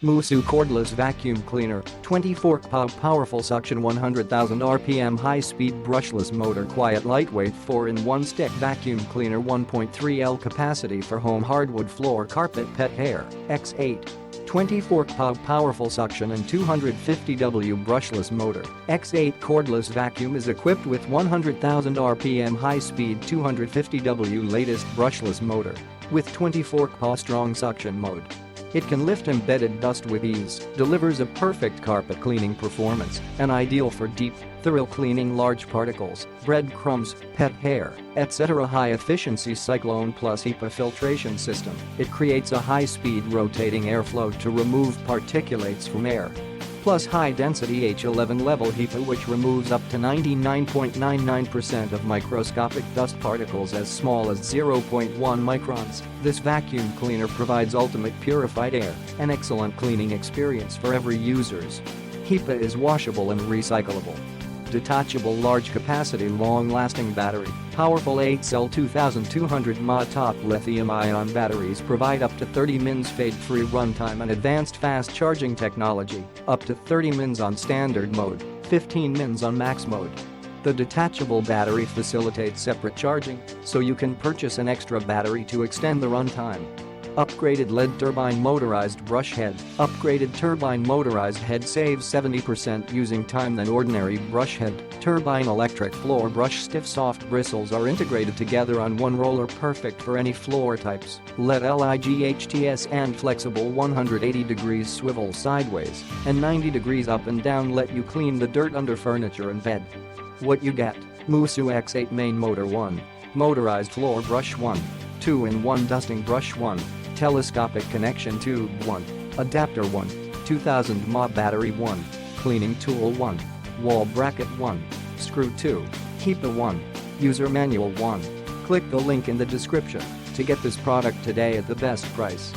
MOOSOO Cordless Vacuum Cleaner, 24 powerful suction 100,000 RPM high-speed brushless motor quiet lightweight 4-in-1 stick vacuum cleaner 1.3 L capacity for home hardwood floor carpet pet hair, X8. 24 powerful suction and 250 W brushless motor, X8 cordless vacuum is equipped with 100,000 RPM high-speed 250 W latest brushless motor with 24 strong suction mode. It can lift embedded dust with ease, delivers a perfect carpet cleaning performance, and ideal for deep, thorough cleaning large particles, breadcrumbs, pet hair, etc. High-efficiency Cyclone HEPA Filtration System. It creates a high-speed rotating airflow to remove particulates from air. Plus high-density H11 level HEPA which removes up to 99.99% of microscopic dust particles as small as 0.1 microns. This vacuum cleaner provides ultimate purified air, an excellent cleaning experience for every users. HEPA is washable and recyclable. Detachable large-capacity long-lasting battery, powerful 8-cell 2200 mAh top lithium-ion batteries provide up to 30 mins fade-free runtime and advanced fast charging technology, up to 30 mins on standard mode, 15 mins on max mode. The detachable battery facilitates separate charging, so you can purchase an extra battery to extend the runtime. Upgraded LED turbine motorized brush head. Upgraded turbine motorized head saves 70% using time than ordinary brush head. Turbine electric floor brush stiff soft bristles are integrated together on one roller perfect for any floor types. LED LIGHTS and flexible 180 degrees swivel sideways and 90 degrees up and down let you clean the dirt under furniture and bed. What you get: MOOSOO X8 main motor 1. Motorized floor brush 1. 2-in-1 dusting brush 1. Telescopic connection tube 1. Adapter 1. 2000 mAh battery 1. Cleaning tool 1. Wall bracket 1. Screw 2. HEPA 1. User manual 1. Click the link in the description to get this product today at the best price.